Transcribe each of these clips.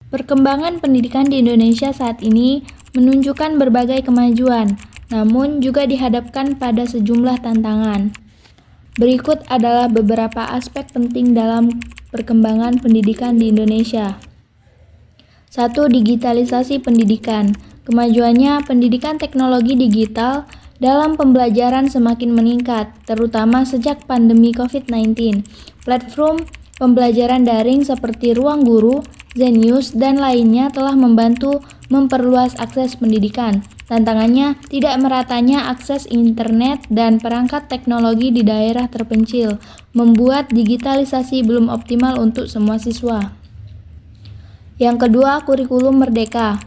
Perkembangan pendidikan di Indonesia saat ini menunjukkan berbagai kemajuan, namun juga dihadapkan pada sejumlah tantangan. Berikut adalah beberapa aspek penting dalam perkembangan pendidikan di Indonesia. 1. Digitalisasi pendidikan. Kemajuannya pendidikan teknologi digital dalam pembelajaran semakin meningkat, terutama sejak pandemi COVID-19. Platform pembelajaran daring seperti Ruang Guru, Zenius, dan lainnya telah membantu memperluas akses pendidikan. Tantangannya, tidak meratanya akses internet dan perangkat teknologi di daerah terpencil, membuat digitalisasi belum optimal untuk semua siswa. Yang kedua, kurikulum merdeka.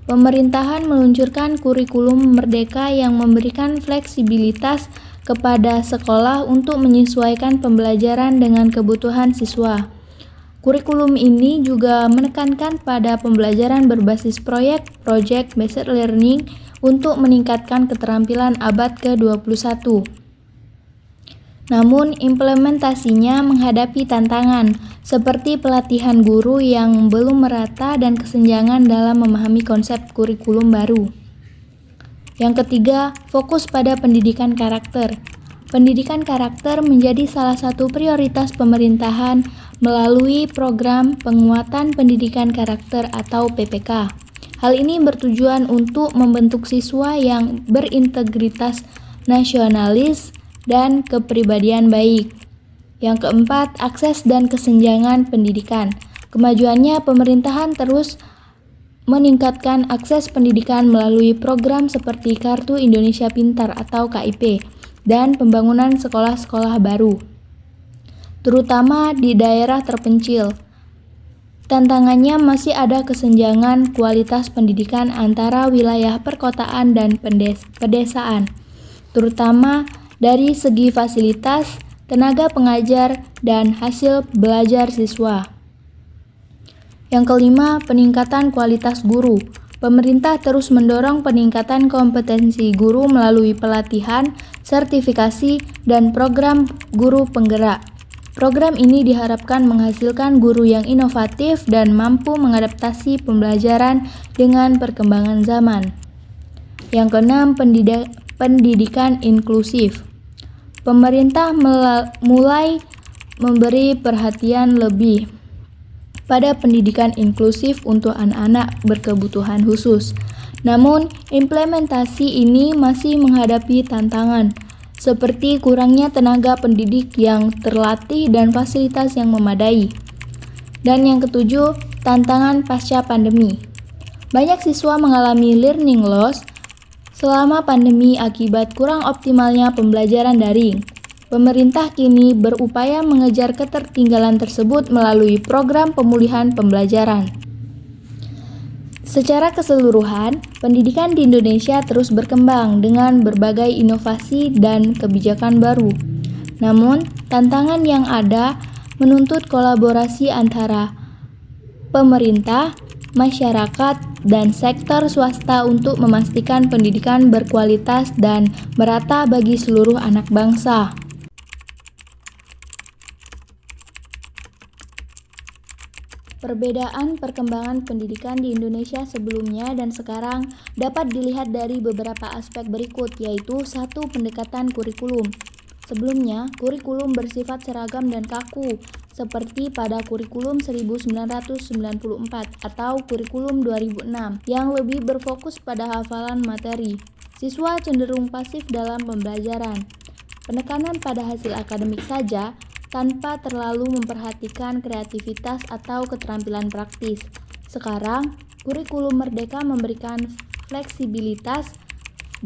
Pemerintahan meluncurkan kurikulum merdeka yang memberikan fleksibilitas kepada sekolah untuk menyesuaikan pembelajaran dengan kebutuhan siswa. Kurikulum ini juga menekankan pada pembelajaran berbasis proyek, project-based learning untuk meningkatkan keterampilan abad ke-21. Namun, implementasinya menghadapi tantangan, seperti pelatihan guru yang belum merata dan kesenjangan dalam memahami konsep kurikulum baru. Yang ketiga, fokus pada pendidikan karakter. Pendidikan karakter menjadi salah satu prioritas pemerintahan melalui program penguatan pendidikan karakter atau PPK. Hal ini bertujuan untuk membentuk siswa yang berintegritas, nasionalis, dan kepribadian baik. Yang keempat, akses dan kesenjangan pendidikan. Kemajuannya, pemerintahan terus meningkatkan akses pendidikan melalui program seperti Kartu Indonesia Pintar atau KIP dan pembangunan sekolah-sekolah baru, terutama di daerah terpencil. Tantangannya masih ada kesenjangan kualitas pendidikan antara wilayah perkotaan dan pedesaan, terutama dari segi fasilitas, tenaga pengajar, dan hasil belajar siswa. Yang kelima, peningkatan kualitas guru. Pemerintah terus mendorong peningkatan kompetensi guru melalui pelatihan, sertifikasi, dan program guru penggerak. Program ini diharapkan menghasilkan guru yang inovatif dan mampu mengadaptasi pembelajaran dengan perkembangan zaman. Yang keenam, pendidikan inklusif. Pemerintah mulai memberi perhatian lebih pada pendidikan inklusif untuk anak-anak berkebutuhan khusus. Namun, implementasi ini masih menghadapi tantangan, seperti kurangnya tenaga pendidik yang terlatih dan fasilitas yang memadai. Dan yang ketujuh, tantangan pasca pandemi. Banyak siswa mengalami learning loss selama pandemi akibat kurang optimalnya pembelajaran daring. Pemerintah kini berupaya mengejar ketertinggalan tersebut melalui program pemulihan pembelajaran. Secara keseluruhan, pendidikan di Indonesia terus berkembang dengan berbagai inovasi dan kebijakan baru. Namun, tantangan yang ada menuntut kolaborasi antara pemerintah, masyarakat, dan sektor swasta untuk memastikan pendidikan berkualitas dan merata bagi seluruh anak bangsa. Perbedaan perkembangan pendidikan di Indonesia sebelumnya dan sekarang dapat dilihat dari beberapa aspek berikut, yaitu 1. Pendekatan kurikulum. Sebelumnya, kurikulum bersifat seragam dan kaku, seperti pada kurikulum 1994 atau kurikulum 2006 yang lebih berfokus pada hafalan materi. Siswa cenderung pasif dalam pembelajaran. Penekanan pada hasil akademik saja tanpa terlalu memperhatikan kreativitas atau keterampilan praktis. Sekarang, kurikulum merdeka memberikan fleksibilitas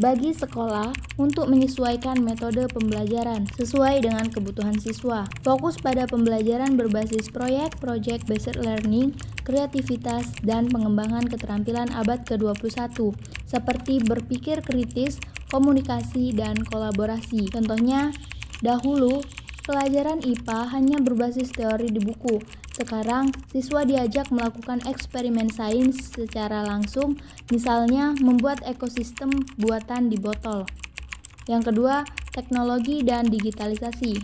bagi sekolah untuk menyesuaikan metode pembelajaran sesuai dengan kebutuhan siswa. Fokus pada pembelajaran berbasis proyek, project-based learning, kreativitas, dan pengembangan keterampilan abad ke-21, seperti berpikir kritis, komunikasi, dan kolaborasi. Contohnya, dahulu pelajaran IPA hanya berbasis teori di buku. Sekarang, siswa diajak melakukan eksperimen sains secara langsung, misalnya membuat ekosistem buatan di botol. Yang kedua, teknologi dan digitalisasi.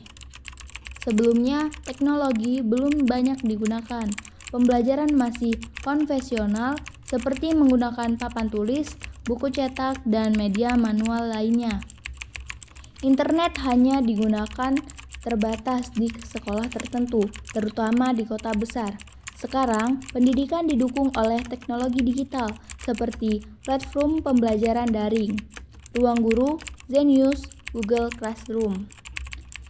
Sebelumnya, teknologi belum banyak digunakan. pembelajaran masih konvensional seperti menggunakan papan tulis, buku cetak, dan media manual lainnya. Internet hanya digunakan terbatas di sekolah tertentu, terutama di kota besar. Sekarang, pendidikan didukung oleh teknologi digital seperti platform pembelajaran daring, Ruang Guru, Zenius, Google Classroom.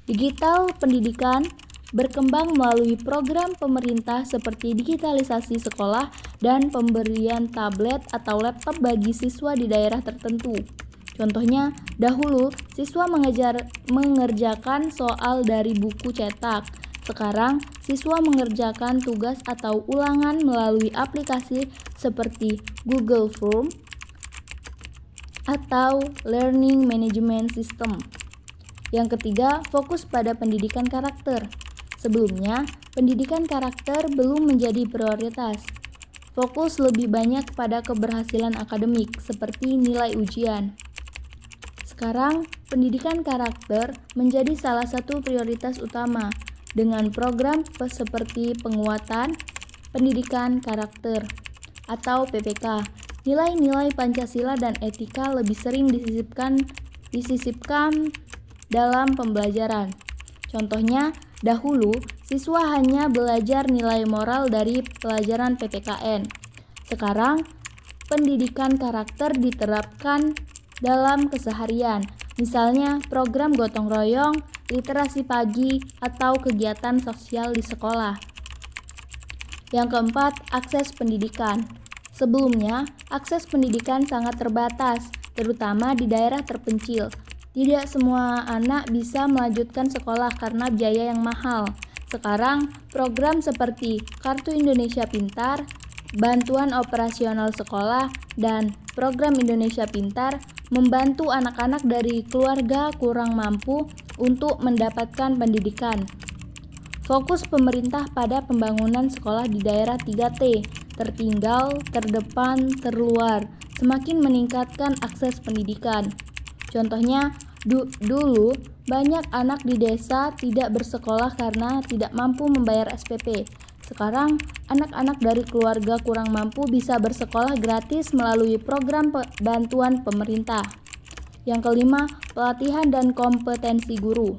Digital pendidikan berkembang melalui program pemerintah seperti digitalisasi sekolah dan pemberian tablet atau laptop bagi siswa di daerah tertentu. Contohnya, dahulu siswa mengerjakan soal dari buku cetak. Sekarang, siswa mengerjakan tugas atau ulangan melalui aplikasi seperti Google Form atau Learning Management System. Yang ketiga, fokus pada pendidikan karakter. Sebelumnya, pendidikan karakter belum menjadi prioritas. Fokus lebih banyak pada keberhasilan akademik, seperti nilai ujian. Sekarang, pendidikan karakter menjadi salah satu prioritas utama dengan program seperti penguatan pendidikan karakter atau PPK. Nilai-nilai Pancasila dan etika lebih sering disisipkan dalam pembelajaran. Contohnya, dahulu siswa hanya belajar nilai moral dari pelajaran PPKN. Sekarang, pendidikan karakter diterapkan dalam keseharian, misalnya program gotong royong, literasi pagi, atau kegiatan sosial di sekolah. Yang keempat, akses pendidikan. Sebelumnya, akses pendidikan sangat terbatas, terutama di daerah terpencil. Tidak semua anak bisa melanjutkan sekolah karena biaya yang mahal. Sekarang, program seperti Kartu Indonesia Pintar, Bantuan Operasional Sekolah, dan Program Indonesia Pintar membantu anak-anak dari keluarga kurang mampu untuk mendapatkan pendidikan. Fokus pemerintah pada pembangunan sekolah di daerah 3T, tertinggal, terdepan, terluar, semakin meningkatkan akses pendidikan. Contohnya, dulu banyak anak di desa tidak bersekolah karena tidak mampu membayar SPP. Sekarang, anak-anak dari keluarga kurang mampu bisa bersekolah gratis melalui program bantuan pemerintah. Yang kelima, pelatihan dan kompetensi guru.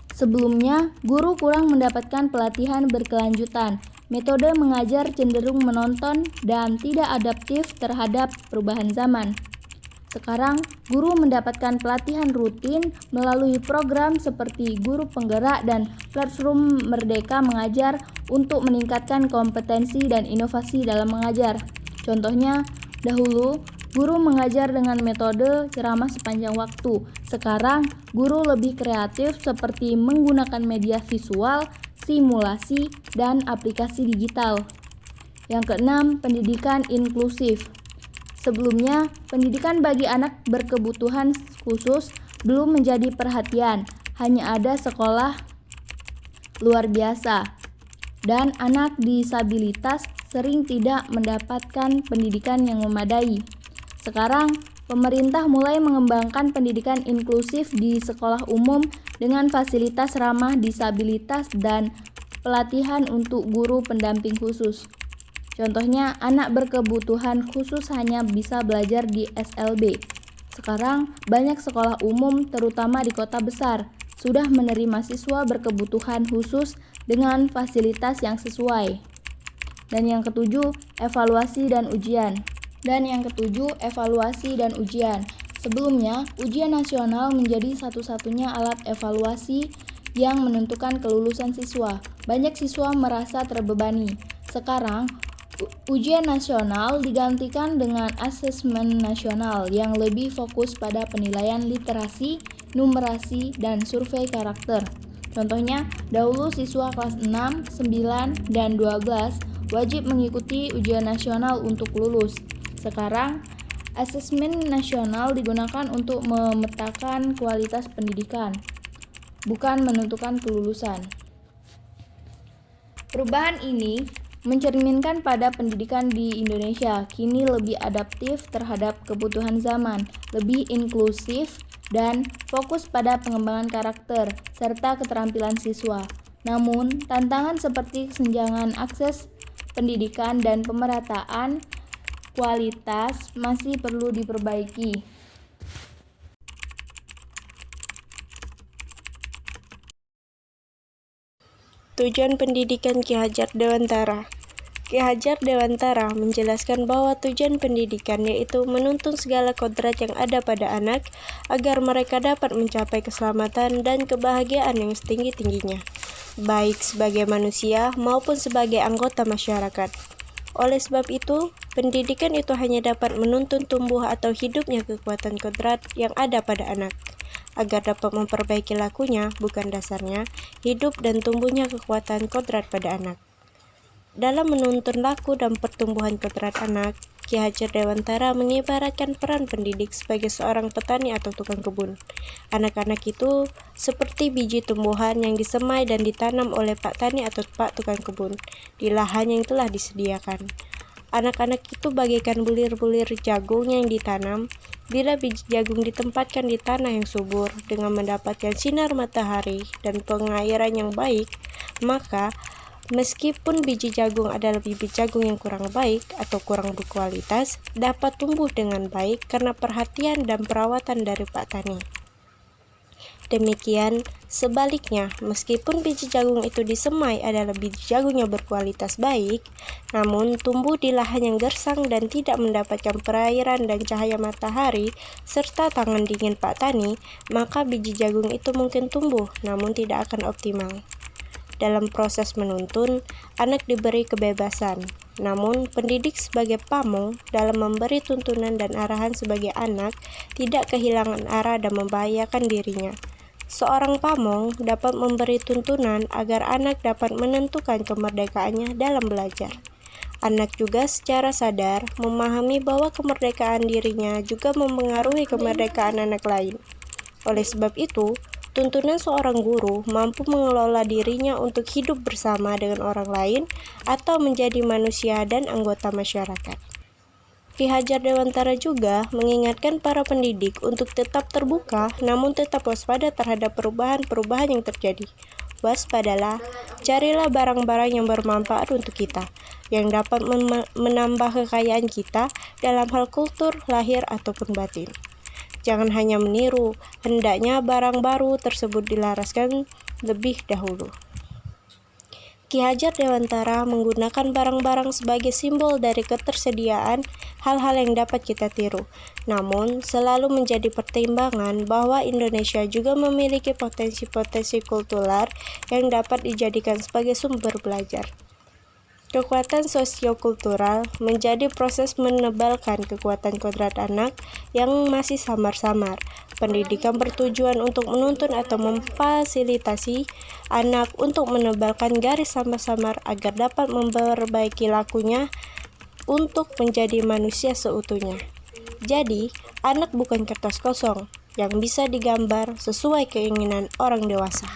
Sebelumnya, guru kurang mendapatkan pelatihan berkelanjutan. Metode mengajar cenderung menonton dan tidak adaptif terhadap perubahan zaman. Sekarang, guru mendapatkan pelatihan rutin melalui program seperti Guru Penggerak dan platform Merdeka Mengajar untuk meningkatkan kompetensi dan inovasi dalam mengajar. Contohnya, dahulu guru mengajar dengan metode ceramah sepanjang waktu. Sekarang, guru lebih kreatif seperti menggunakan media visual, simulasi, dan aplikasi digital. Yang keenam, pendidikan inklusif. Sebelumnya, pendidikan bagi anak berkebutuhan khusus belum menjadi perhatian. Hanya ada sekolah luar biasa, dan anak disabilitas sering tidak mendapatkan pendidikan yang memadai. Sekarang, pemerintah mulai mengembangkan pendidikan inklusif di sekolah umum dengan fasilitas ramah disabilitas dan pelatihan untuk guru pendamping khusus. Contohnya, anak berkebutuhan khusus hanya bisa belajar di SLB. Sekarang, banyak sekolah umum, terutama di kota besar, sudah menerima siswa berkebutuhan khusus dengan fasilitas yang sesuai. Dan yang ketujuh, evaluasi dan ujian. Sebelumnya, ujian nasional menjadi satu-satunya alat evaluasi yang menentukan kelulusan siswa. Banyak siswa merasa terbebani. Sekarang, ujian nasional digantikan dengan asesmen nasional yang lebih fokus pada penilaian literasi, numerasi, dan survei karakter. Contohnya, dahulu siswa kelas 6, 9, dan 12 wajib mengikuti ujian nasional untuk lulus. Sekarang, asesmen nasional digunakan untuk memetakan kualitas pendidikan, bukan menentukan kelulusan. Perubahan ini mencerminkan pada pendidikan di Indonesia kini lebih adaptif terhadap kebutuhan zaman, lebih inklusif, dan fokus pada pengembangan karakter serta keterampilan siswa. Namun, tantangan seperti kesenjangan akses pendidikan dan pemerataan kualitas masih perlu diperbaiki. Tujuan pendidikan Ki Hajar Dewantara. Ki Hajar Dewantara menjelaskan bahwa tujuan pendidikan yaitu menuntun segala kodrat yang ada pada anak agar mereka dapat mencapai keselamatan dan kebahagiaan yang setinggi-tingginya, baik sebagai manusia maupun sebagai anggota masyarakat. Oleh sebab itu, pendidikan itu hanya dapat menuntun tumbuh atau hidupnya kekuatan kodrat yang ada pada anak, agar dapat memperbaiki lakunya, bukan dasarnya, hidup dan tumbuhnya kekuatan kodrat pada anak. Dalam menuntun laku dan pertumbuhan kodrat anak, Ki Hajar Dewantara mengibaratkan peran pendidik sebagai seorang petani atau tukang kebun. Anak-anak itu seperti biji tumbuhan yang disemai dan ditanam oleh Pak Tani atau Pak Tukang Kebun di lahan yang telah disediakan. Anak-anak itu bagaikan bulir-bulir jagung yang ditanam. Bila biji jagung ditempatkan di tanah yang subur dengan mendapatkan sinar matahari dan pengairan yang baik, maka meskipun biji jagung adalah bibit jagung yang kurang baik atau kurang berkualitas, dapat tumbuh dengan baik karena perhatian dan perawatan dari Pak Tani. Demikian sebaliknya, meskipun biji jagung itu disemai adalah biji jagung yang berkualitas baik, namun tumbuh di lahan yang gersang dan tidak mendapatkan perairan dan cahaya matahari serta tangan dingin Pak Tani, maka biji jagung itu mungkin tumbuh namun tidak akan optimal. Dalam proses menuntun, anak diberi kebebasan. Namun, pendidik sebagai pamong dalam memberi tuntunan dan arahan sebagai anak tidak kehilangan arah dan membahayakan dirinya. Seorang pamong dapat memberi tuntunan agar anak dapat menentukan kemerdekaannya dalam belajar. Anak juga secara sadar memahami bahwa kemerdekaan dirinya juga memengaruhi kemerdekaan anak lain. Oleh sebab itu, tuntunan seorang guru mampu mengelola dirinya untuk hidup bersama dengan orang lain atau menjadi manusia dan anggota masyarakat. Ki Hajar Dewantara juga mengingatkan para pendidik untuk tetap terbuka namun tetap waspada terhadap perubahan-perubahan yang terjadi. Waspadalah, carilah barang-barang yang bermanfaat untuk kita, yang dapat menambah kekayaan kita dalam hal kultur, lahir, ataupun batin. Jangan hanya meniru, hendaknya barang baru tersebut dilaraskan lebih dahulu. Ki Hajar Dewantara menggunakan barang-barang sebagai simbol dari ketersediaan hal-hal yang dapat kita tiru. Namun, selalu menjadi pertimbangan bahwa Indonesia juga memiliki potensi-potensi kultural yang dapat dijadikan sebagai sumber belajar. Kekuatan sosiokultural menjadi proses menebalkan kekuatan kodrat anak yang masih samar-samar. Pendidikan bertujuan untuk menuntun atau memfasilitasi anak untuk menebalkan garis samar-samar agar dapat memperbaiki lakunya untuk menjadi manusia seutuhnya. Jadi, anak bukan kertas kosong yang bisa digambar sesuai keinginan orang dewasa.